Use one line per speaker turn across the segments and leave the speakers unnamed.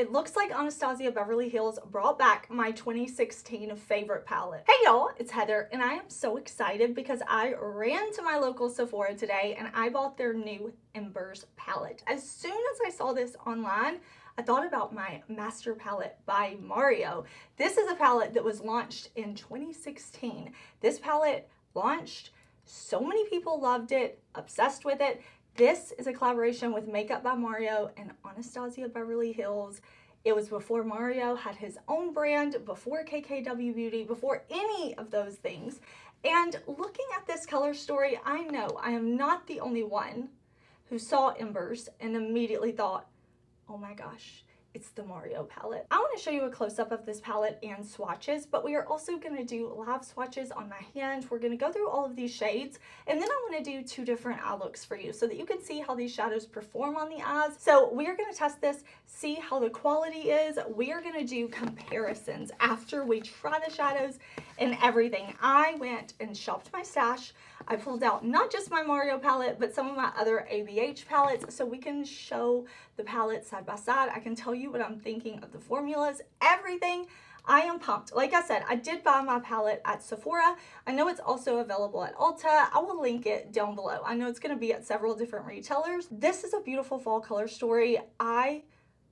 It looks like Anastasia Beverly Hills brought back my 2016 favorite palette. Hey y'all, it's Heather, and I am so excited because I ran to my local Sephora today and I bought their new Embers palette. As soon as I saw this online, I thought about my master palette by Mario. This is a palette that was launched in 2016. This palette launched, so many people loved it, obsessed with it. This is a collaboration with Makeup by Mario and Anastasia Beverly Hills. It was before Mario had his own brand, before KKW Beauty, before any of those things. And looking at this color story, I know I am not the only one who saw Embers and immediately thought, oh my gosh, it's the Mario palette. I want to show you a close-up of this palette and swatches, but we are also going to do live swatches on my hand. We're going to go through all of these shades, and then I want to do 2 different eye looks for you so that you can see how these shadows perform on the eyes. So we are going to test this, see how the quality is. We are going to do comparisons after we try the shadows and everything. I went and shopped my stash. I pulled out not just my Mario palette, but some of my other ABH palettes so we can show the palettes side by side. I can tell you what I'm thinking of the formulas, everything. I am pumped. Like I said, I did buy my palette at Sephora. I know it's also available at Ulta. I will link it down below. I know it's going to be at several different retailers. This is a beautiful fall color story. I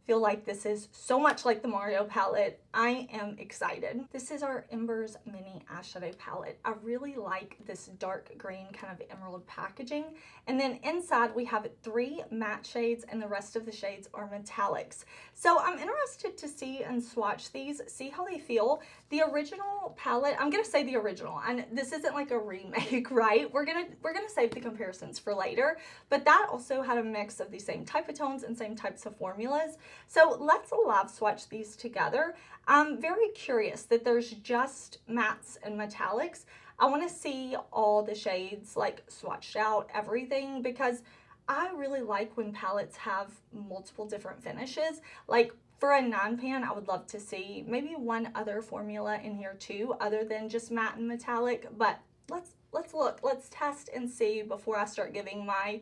feel like this is so much like the Mario palette. I am excited. This is our Embers mini eyeshadow palette. I really like this dark green kind of emerald packaging. And then inside we have 3 matte shades and the rest of the shades are metallics. So I'm interested to see and swatch these, see how they feel. The original palette, I'm gonna say the original, and this isn't like a remake, right? We're gonna save the comparisons for later, but that also had a mix of the same type of tones and same types of formulas. So let's live swatch these together. I'm very curious that there's just mattes and metallics. I want to see all the shades like swatched out, everything, because I really like when palettes have multiple different finishes. Like for a 9-pan, I would love to see maybe one other formula in here too, other than just matte and metallic. But let's look, let's test and see before I start giving my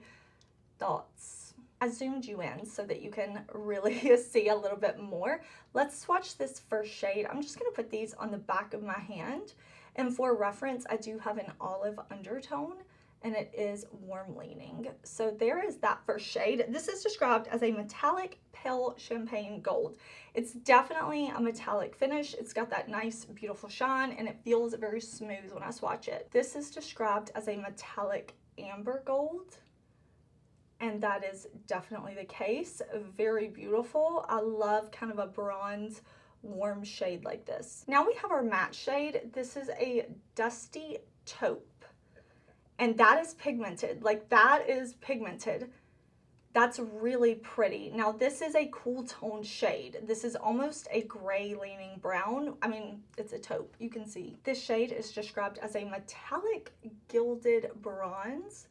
thoughts. I zoomed you in so that you can really see a little bit more. Let's swatch this first shade. I'm just gonna put these on the back of my hand. And for reference, I do have an olive undertone and it is warm leaning. So there is that first shade. This is described as a metallic pale champagne gold. It's definitely a metallic finish. It's got that nice, beautiful shine and it feels very smooth when I swatch it. This is described as a metallic amber gold. And that is definitely the case. Very beautiful. I love kind of a bronze warm shade like this. Now we have our matte shade. This is a dusty taupe. And that is pigmented. Like that is pigmented. That's really pretty. Now this is a cool tone shade. This is almost a gray leaning brown. I mean, it's a taupe, you can see. This shade is described as a metallic gilded bronze.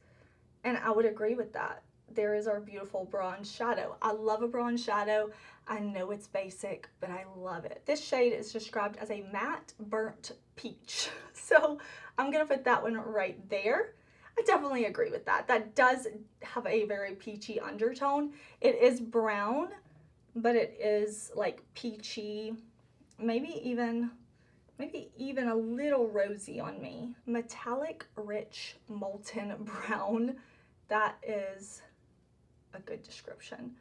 And I would agree with that. There is our beautiful bronze shadow. I love a bronze shadow. I know it's basic, but I love it. This shade is described as a matte burnt peach. So I'm gonna put that one right there. I definitely agree with that. That does have a very peachy undertone. It is brown, but it is like peachy, maybe even a little rosy on me. Metallic, rich, molten brown. That is a good description.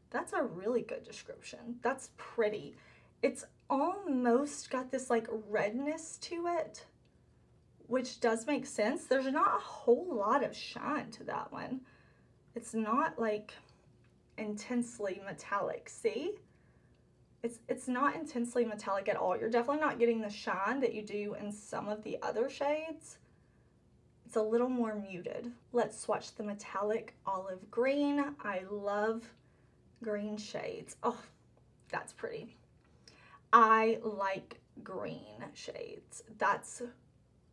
That's a really good description. That's pretty. It's almost got this like redness to it, which does make sense. There's not a whole lot of shine to that one. It's not like intensely metallic. See? It's not intensely metallic at all. You're definitely not getting the shine that you do in some of the other shades. It's a little more muted. Let's swatch the metallic olive green. I love green shades. Oh, that's pretty. I like green shades. That's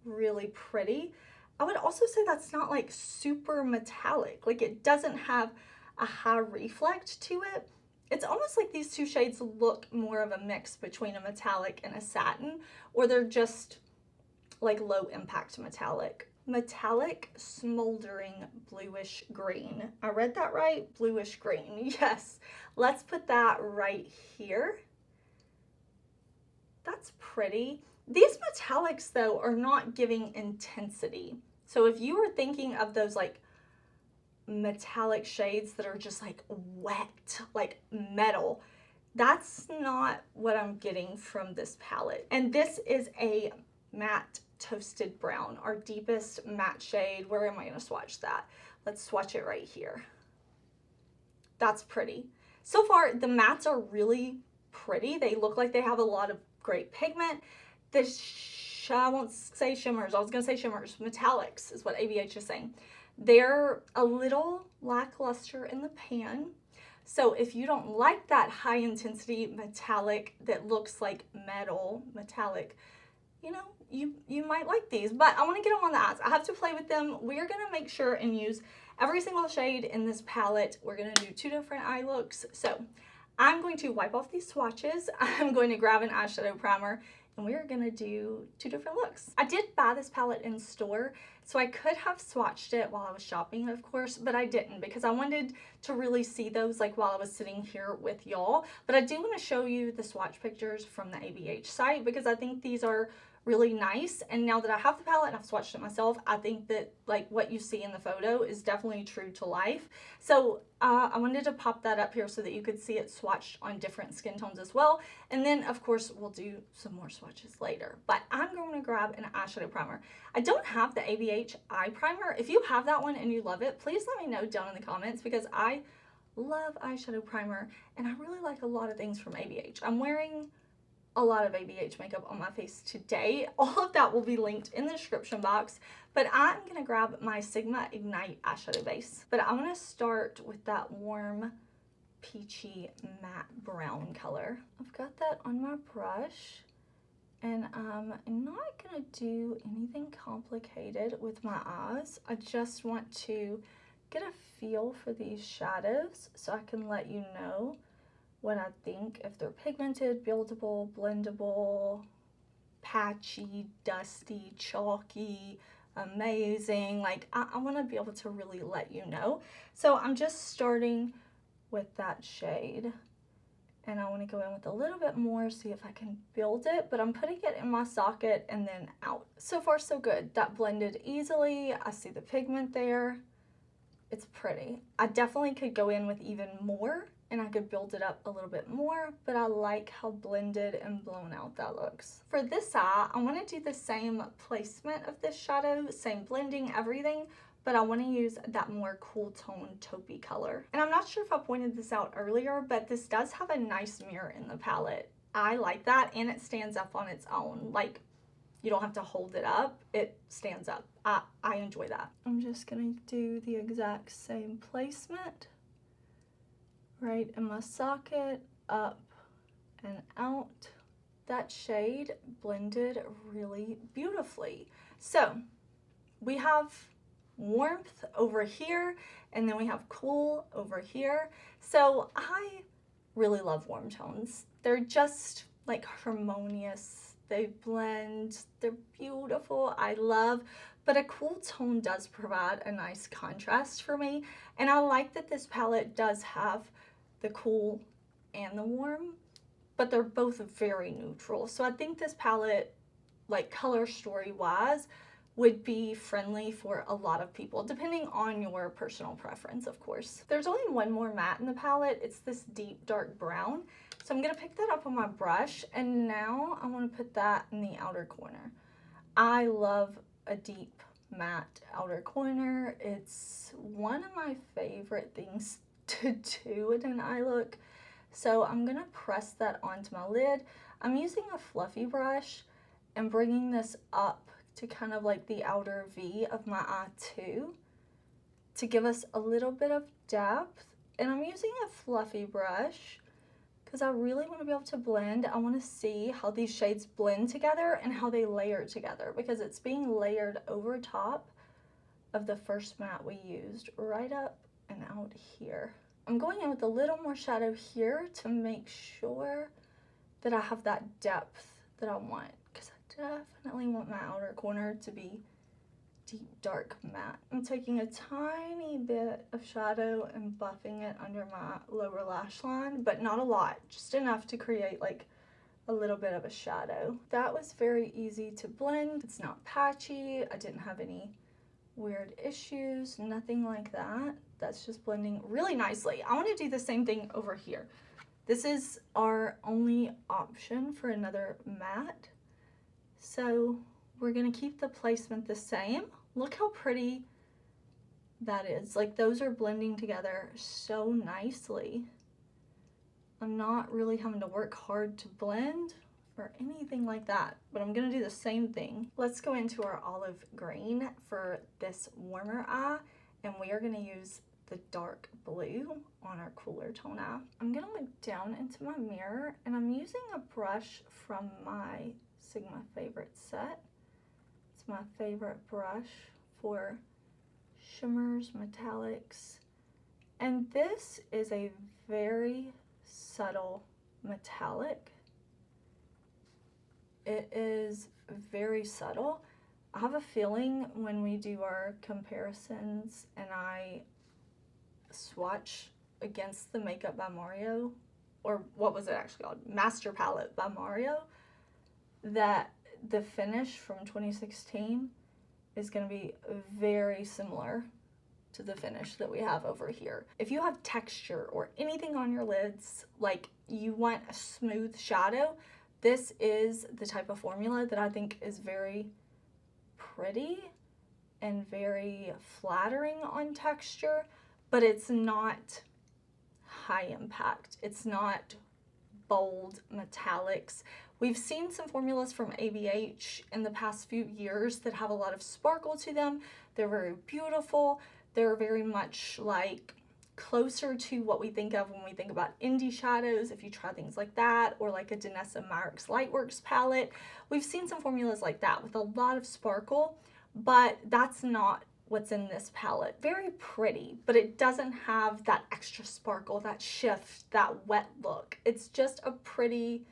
really pretty. I would also say that's not like super metallic. Like it doesn't have a high reflect to it. It's almost like these 2 shades look more of a mix between a metallic and a satin, or they're just like low impact metallic. Metallic Smoldering Bluish Green. I read that right? Bluish green. Yes. Let's put that right here. That's pretty. These metallics, though, are not giving intensity. So if you were thinking of those like metallic shades that are just like wet, like metal, that's not what I'm getting from this palette. And this is a matte toasted brown, our deepest matte shade. Where am I going to swatch that? Let's swatch it right here. That's pretty. So far, the mattes are really pretty. They look like they have a lot of great pigment. I won't say shimmers. I was going to say shimmers. Metallics is what ABH is saying. They're a little lackluster in the pan. So if you don't like that high intensity metallic that looks like metal metallic, you know, you might like these, but I want to get them on the eyes. I have to play with them. We're going to make sure and use every single shade in this palette. We're going to do 2 different eye looks. So I'm going to wipe off these swatches. I'm going to grab an eyeshadow primer, and we're going to do 2 different looks. I did buy this palette in store, so I could have swatched it while I was shopping, of course, but I didn't because I wanted to really see those like while I was sitting here with y'all. But I do want to show you the swatch pictures from the ABH site because I think these are really nice. And now that I have the palette and I've swatched it myself, I think that like what you see in the photo is definitely true to life. So I wanted to pop that up here so that you could see it swatched on different skin tones as well. And then of course we'll do some more swatches later, but I'm going to grab an eyeshadow primer. I don't have the ABH eye primer. If you have that one and you love it, please let me know down in the comments because I love eyeshadow primer and I really like a lot of things from ABH. I'm wearing a lot of ABH makeup on my face today. All of that will be linked in the description box, but I'm gonna grab my Sigma Ignite eyeshadow base. But I'm gonna start with that warm peachy matte brown color. I've got that on my brush, and I'm not gonna do anything complicated with my eyes. I just want to get a feel for these shadows so I can let you know what I think, if they're pigmented, buildable, blendable, patchy, dusty, chalky, amazing. Like I want to be able to really let you know. So I'm just starting with that shade and I want to go in with a little bit more, see if I can build it, but I'm putting it in my socket and then out. So far so good. That blended easily. I see the pigment there. It's pretty. I definitely could go in with even more and I could build it up a little bit more, but I like how blended and blown out that looks. For this eye, I want to do the same placement of this shadow, same blending, everything, but I want to use that more cool tone taupey color. And I'm not sure if I pointed this out earlier, but this does have a nice mirror in the palette. I like that, and it stands up on its own. Like, you don't have to hold it up, it stands up. I enjoy that. I'm just gonna do the exact same placement right in my socket, up and out. That shade blended really beautifully. So we have warmth over here and then we have cool over here. So I really love warm tones. They're just like harmonious. They blend, they're beautiful, I love, but a cool tone does provide a nice contrast for me. And I like that this palette does have the cool and the warm, but they're both very neutral. So I think this palette, like color story wise, would be friendly for a lot of people, depending on your personal preference, of course. There's only one more matte in the palette. It's this deep dark brown. So I'm gonna pick that up on my brush, and now I wanna put that in the outer corner. I love a deep matte outer corner. It's one of my favorite things to do in an eye look. So I'm gonna press that onto my lid. I'm using a fluffy brush and bringing this up to kind of like the outer V of my eye too, to give us a little bit of depth. And I'm using a fluffy brush because I really want to be able to blend. I want to see how these shades blend together and how they layer together, because it's being layered over top of the first matte we used, right up and out here. I'm going in with a little more shadow here to make sure that I have that depth that I want, because I definitely want my outer corner to be deep dark matte. I'm taking a tiny bit of shadow and buffing it under my lower lash line, but not a lot, just enough to create like a little bit of a shadow. That was very easy to blend. It's not patchy. I didn't have any weird issues, nothing like that. That's just blending really nicely. I want to do the same thing over here. This is our only option for another matte. So we're gonna keep the placement the same. Look how pretty that is. Like, those are blending together so nicely. I'm not really having to work hard to blend or anything like that, but I'm gonna do the same thing. Let's go into our olive green for this warmer eye, and we are gonna use the dark blue on our cooler tone eye. I'm gonna look down into my mirror, and I'm using a brush from my Sigma favorite set. It's my favorite brush for shimmers, metallics, and this is a very subtle metallic. It is very subtle. I have a feeling when we do our comparisons and I swatch against the Makeup by Mario, or what was it actually called? Master Palette by Mario, that the finish from 2016 is going to be very similar to the finish that we have over here. If you have texture or anything on your lids, like you want a smooth shadow, this is the type of formula that I think is very pretty and very flattering on texture, but it's not high impact. It's not bold metallics. We've seen some formulas from ABH in the past few years that have a lot of sparkle to them. They're very beautiful. They're very much like closer to what we think of when we think about indie shadows, if you try things like that, or like a Danessa Myricks Lightworks palette. We've seen some formulas like that with a lot of sparkle, but that's not what's in this palette. Very pretty, but it doesn't have that extra sparkle, that shift, that wet look. It's just a pretty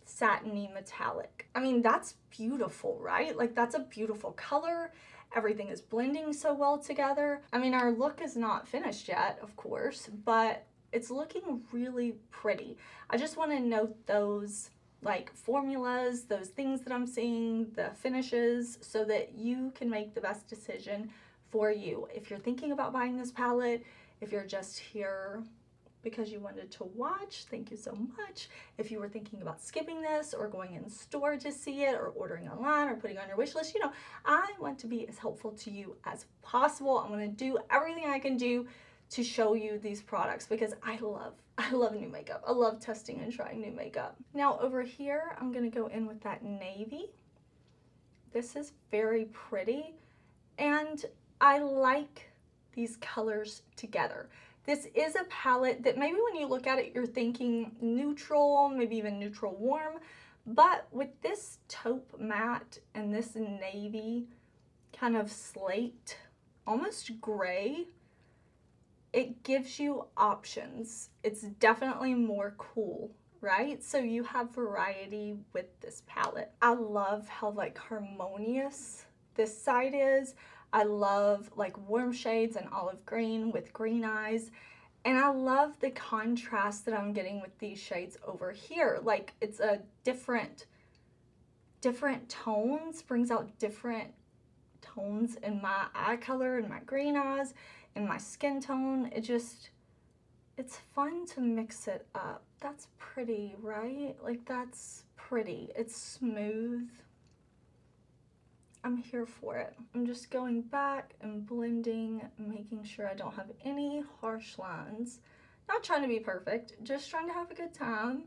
satiny metallic. I mean, that's beautiful, right? Like, that's a beautiful color. Everything is blending so well together. I mean, our look is not finished yet, of course, but it's looking really pretty. I just want to note those like formulas, those things that I'm seeing, the finishes, so that you can make the best decision for you. If you're thinking about buying this palette, if you're just here because you wanted to watch, thank you so much. If you were thinking about skipping this or going in store to see it or ordering online or putting on your wish list, you know, I want to be as helpful to you as possible. I'm going to do everything I can do to show you these products because I love new makeup. I love testing and trying new makeup. Now over here, I'm going to go in with that navy. This is very pretty and I like these colors together. This is a palette that maybe when you look at it, you're thinking neutral, maybe even neutral warm, but with this taupe matte and this navy kind of slate, almost gray, it gives you options. It's definitely more cool, right? So you have variety with this palette. I love how like harmonious this side is. I love like warm shades and olive green with green eyes. And I love the contrast that I'm getting with these shades over here. Like it's a different tones, brings out different tones in my eye color and my green eyes and my skin tone. It's fun to mix it up. That's pretty, right? Like that's pretty. It's smooth. I'm here for it. I'm just going back and blending, making sure I don't have any harsh lines. Not trying to be perfect, just trying to have a good time.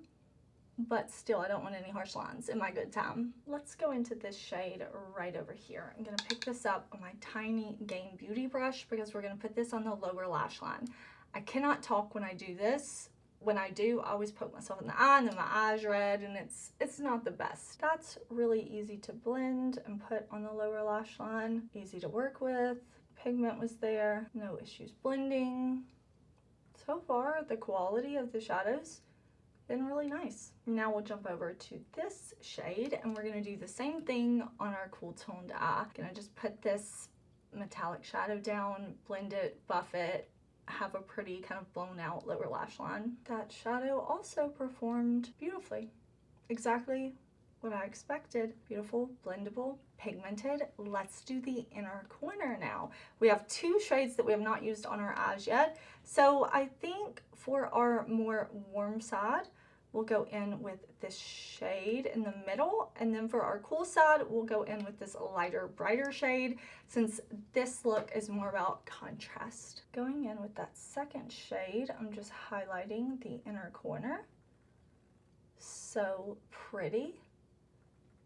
But still, I don't want any harsh lines in my good time. Let's go into this shade right over here. I'm gonna pick this up on my tiny Game Beauty brush because we're gonna put this on the lower lash line. I cannot talk when I do this. When I do, I always poke myself in the eye and then my eye's red and it's not the best. That's really easy to blend and put on the lower lash line. Easy to work with. Pigment was there. No issues blending. So far, the quality of the shadows been really nice. Now we'll jump over to this shade and we're gonna do the same thing on our cool toned eye. Gonna just put this metallic shadow down, blend it, buff it, have a pretty kind of blown out lower lash line. That shadow also performed beautifully. Exactly what I expected. Beautiful, blendable, pigmented. Let's do the inner corner now. We have two shades that we have not used on our eyes yet. So I think for our more warm side, we'll go in with this shade in the middle, and then for our cool side, we'll go in with this lighter, brighter shade, since this look is more about contrast. Going in with that second shade, I'm just highlighting the inner corner. So pretty.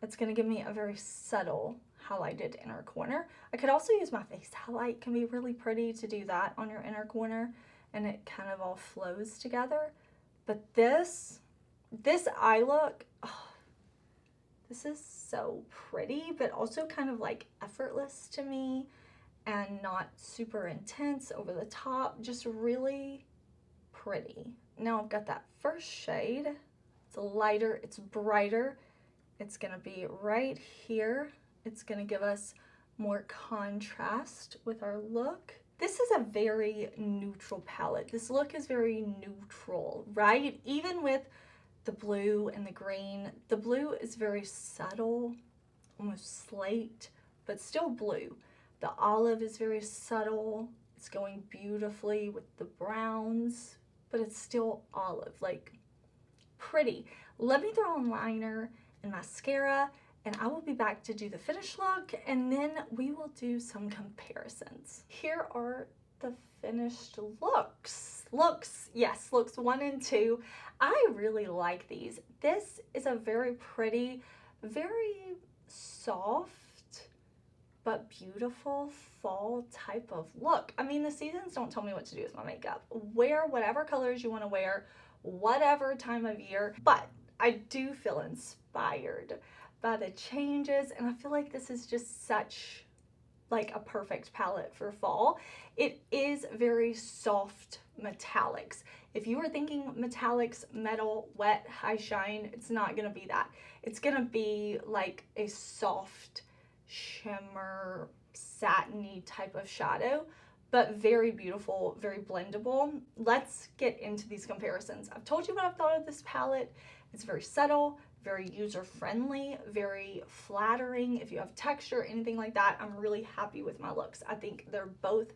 It's gonna give me a very subtle highlighted inner corner. I could also use my face highlight, can be really pretty to do that on your inner corner, and it kind of all flows together. But this eye look, oh, this is so pretty, but also kind of like effortless to me and not super intense, over the top, just really pretty. Now I've got that first shade. It's lighter, it's brighter. It's gonna be right here. It's gonna give us more contrast with our look. This is a very neutral palette. This look is very neutral, right? Even with the blue and the green. The blue is very subtle, almost slate, but still blue. The olive is very subtle. It's going beautifully with the browns, but it's still olive, like pretty. Let me throw on liner and mascara, and I will be back to do the finished look, and then we will do some comparisons. Here are the finished looks. Looks 1 and 2. I really like these. This is a very pretty, very soft, but beautiful fall type of look. I mean, the seasons don't tell me what to do with my makeup. Wear whatever colors you want to wear, whatever time of year, but I do feel inspired by the changes, and I feel like this is just such like a perfect palette for fall. It is very soft metallics. If you were thinking metallics, metal, wet, high shine, it's not gonna be that. It's gonna be like a soft shimmer, satiny type of shadow, but very beautiful, very blendable. Let's get into these comparisons. I've told you what I've thought of this palette. It's very subtle, very user-friendly, very flattering. If you have texture, anything like that, I'm really happy with my looks. I think they're both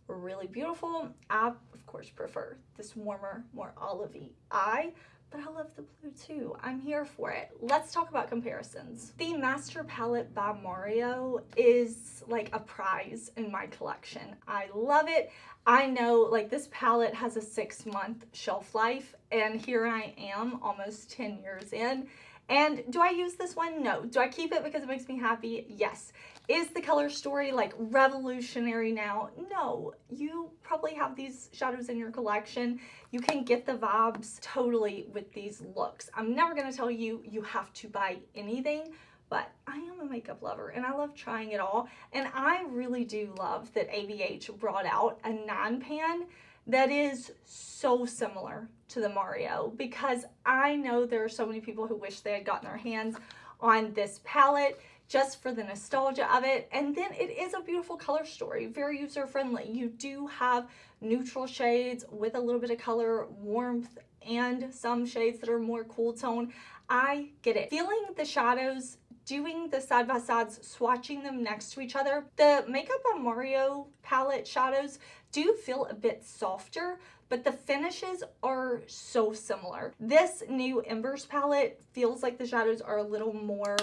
really beautiful. I, of course, prefer this warmer, more olivey eye, but I love the blue too. I'm here for it. Let's talk about comparisons. The Master Palette by Mario is like a prize in my collection. I love it. I know like this palette has a 6-month shelf life, and here I am almost 10 years in. And do I use this one? No. Do I keep it because it makes me happy? Yes. Is the color story like revolutionary now? No. You probably have these shadows in your collection. You can get the vibes totally with these looks. I'm never going to tell you you have to buy anything, but I am a makeup lover and I love trying it all. And I really do love that ABH brought out a 9-pan that is so similar to the Mario, because I know there are so many people who wish they had gotten their hands on this palette just for the nostalgia of it. And then it is a beautiful color story, very user-friendly. You do have neutral shades with a little bit of color, warmth, and some shades that are more cool tone. I get it. Feeling the shadows, doing the side-by-sides, swatching them next to each other. The Makeup on Mario palette shadows do feel a bit softer, but the finishes are so similar. This new Embers palette feels like the shadows are a little more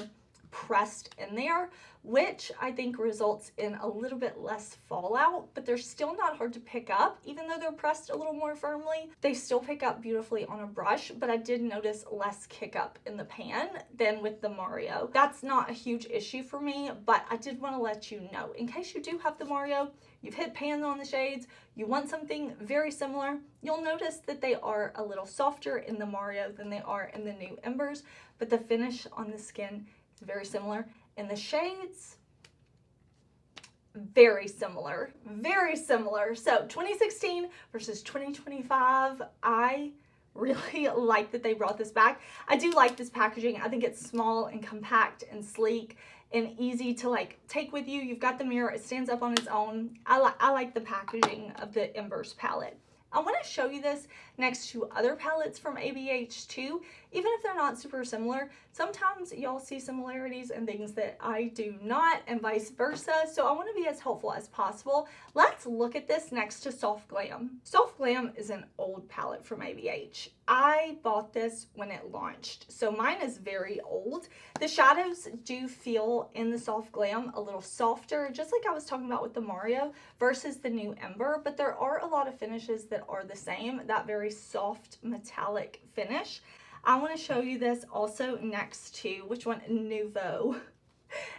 pressed in there, which I think results in a little bit less fallout, but they're still not hard to pick up. Even though they're pressed a little more firmly, they still pick up beautifully on a brush, but I did notice less kick up in the pan than with the Mario. That's not a huge issue for me, but I did want to let you know, in case you do have the Mario, you've hit pan on the shades, you want something very similar, you'll notice that they are a little softer in the Mario than they are in the new Embers, but the finish on the skin is very similar. In the shades, very similar, very similar. So 2016 versus 2025, I really like that they brought this back. I do like this packaging. I think it's small and compact and sleek and easy to like take with you. You've got the mirror, it stands up on its own. I like the packaging of the Embers palette. I want to show you this next to other palettes from ABH too, even if they're not super similar. Sometimes y'all see similarities and things that I do not, and vice versa, so I want to be as helpful as possible. Let's look at this next to Soft Glam. Soft Glam is an old palette from ABH. I bought this when it launched, so mine is very old. The shadows do feel in the Soft Glam a little softer, just like I was talking about with the Mario versus the new Ember, but there are a lot of finishes that are the same, that very soft metallic finish. I want to show you this also next to, which one? Nouveau.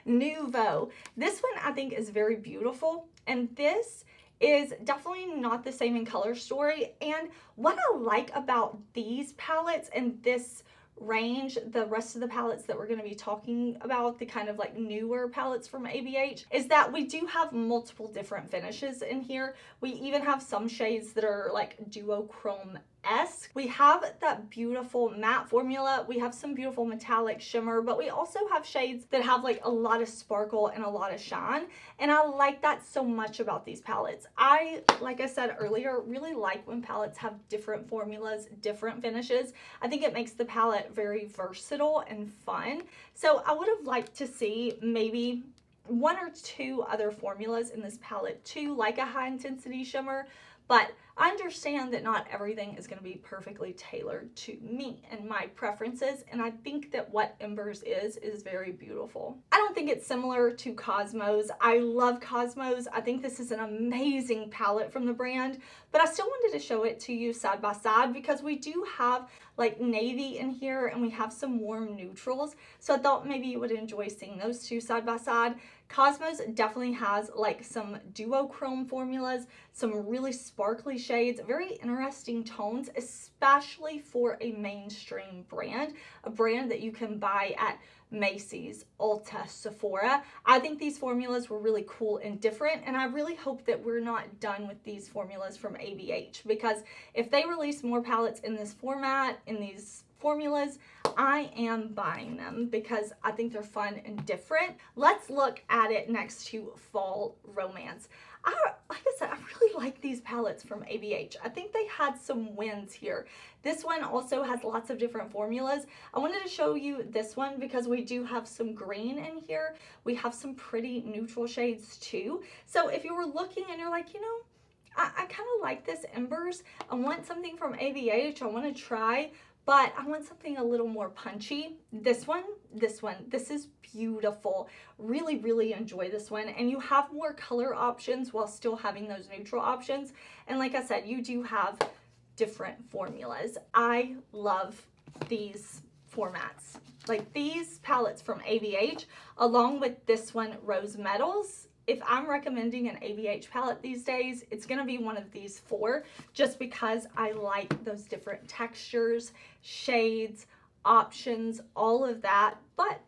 Nouveau. This one I think is very beautiful, and this is definitely not the same in color story. And what I like about these palettes and this range, the rest of the palettes that we're going to be talking about, the kind of like newer palettes from ABH, is that we do have multiple different finishes in here. We even have some shades that are like duochrome-esque. We have that beautiful matte formula. We have some beautiful metallic shimmer, but we also have shades that have like a lot of sparkle and a lot of shine. And I like that so much about these palettes. Like I said earlier, really like when palettes have different formulas, different finishes. I think it makes the palette very versatile and fun. So I would have liked to see maybe one or two other formulas in this palette too, like a high intensity shimmer, but I understand that not everything is going to be perfectly tailored to me and my preferences, and I think that what Embers is very beautiful. I don't think it's similar to Cosmos. I love Cosmos. I think this is an amazing palette from the brand, but I still wanted to show it to you side by side because we do have like navy in here and we have some warm neutrals, so I thought maybe you would enjoy seeing those two side by side. Cosmos definitely has like some duochrome formulas, some really sparkly shades, very interesting tones, especially for a mainstream brand, a brand that you can buy at Macy's, Ulta, Sephora. I think these formulas were really cool and different, and I really hope that we're not done with these formulas from ABH, because if they release more palettes in this format, in these formulas, I am buying them because I think they're fun and different. Let's look at it next to Fall Romance. Like I said, I really like these palettes from ABH. I think they had some wins here. This one also has lots of different formulas. I wanted to show you this one because we do have some green in here. We have some pretty neutral shades too. So if you were looking and you're like, you know, I kind of like this Embers, I want something from ABH, I want to try, but I want something a little more punchy. This is beautiful. Really, really enjoy this one. And you have more color options while still having those neutral options. And like I said, you do have different formulas. I love these formats. Like these palettes from ABH, along with this one, Rose Metals. If I'm recommending an ABH palette these days, it's going to be one of these four, just because I like those different textures, shades, options, all of that. But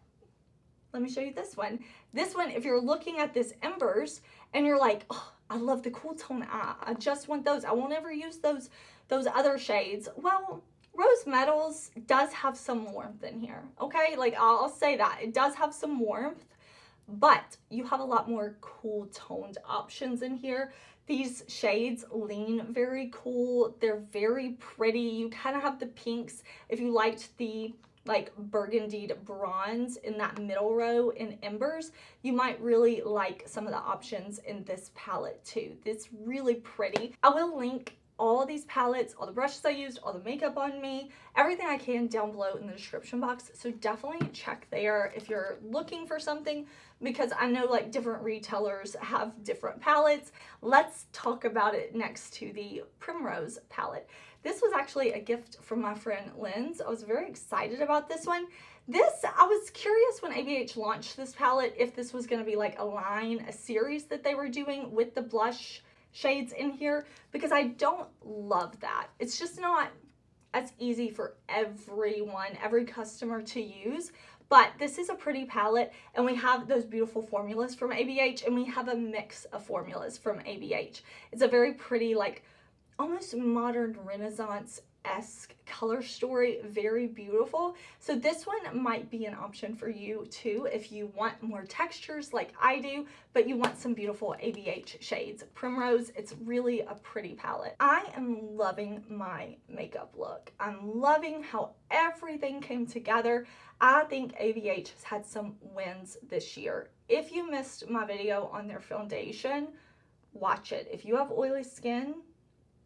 let me show you this one. This one, if you're looking at this Embers and you're like, oh, I love the cool tone, I just want those, I won't ever use those other shades. Well, Rose Metals does have some warmth in here, okay? Like I'll say that. It does have some warmth, but you have a lot more cool toned options in here. These shades lean very cool. They're very pretty. You kind of have the pinks. If you liked the like burgundied bronze in that middle row in Embers, you might really like some of the options in this palette too. It's really pretty. I will link all of these palettes, all the brushes I used, all the makeup on me, everything I can down below in the description box. So definitely check there if you're looking for something, because I know like different retailers have different palettes. Let's talk about it next to the Primrose palette. This was actually a gift from my friend Lynn's. I was very excited about this one. I was curious when ABH launched this palette if this was going to be like a line, a series that they were doing with the blush shades in here, because I don't love that. It's just not as easy for everyone, every customer to use. But this is a pretty palette, and we have those beautiful formulas from ABH, and we have a mix of formulas from ABH. It's a very pretty, like almost modern Renaissance esque color story, very beautiful. So this one might be an option for you too if you want more textures like I do, but you want some beautiful ABH shades. Primrose, it's really a pretty palette. I am loving my makeup look. I'm loving how everything came together. I think ABH has had some wins this year. If you missed my video on their foundation, watch it. If you have oily skin,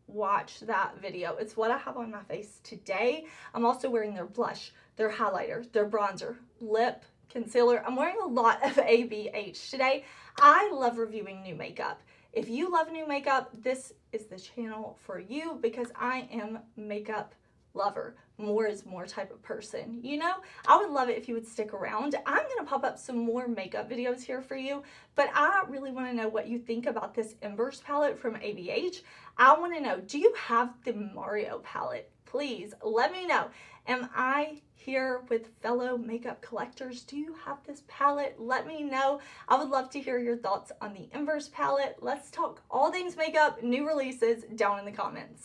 watch that video. It's what I have on my face today. I'm also wearing their blush, their highlighter, their bronzer, lip, concealer. I'm wearing a lot of ABH today. I love reviewing new makeup. If you love new makeup, this is the channel for you because I am makeup lover. More is more type of person, you know? I would love it if you would stick around. I'm gonna pop up some more makeup videos here for you, but I really wanna know what you think about this Embers palette from ABH. I wanna know, do you have the Mario palette? Please let me know. Am I here with fellow makeup collectors? Do you have this palette? Let me know. I would love to hear your thoughts on the Embers palette. Let's talk all things makeup, new releases down in the comments.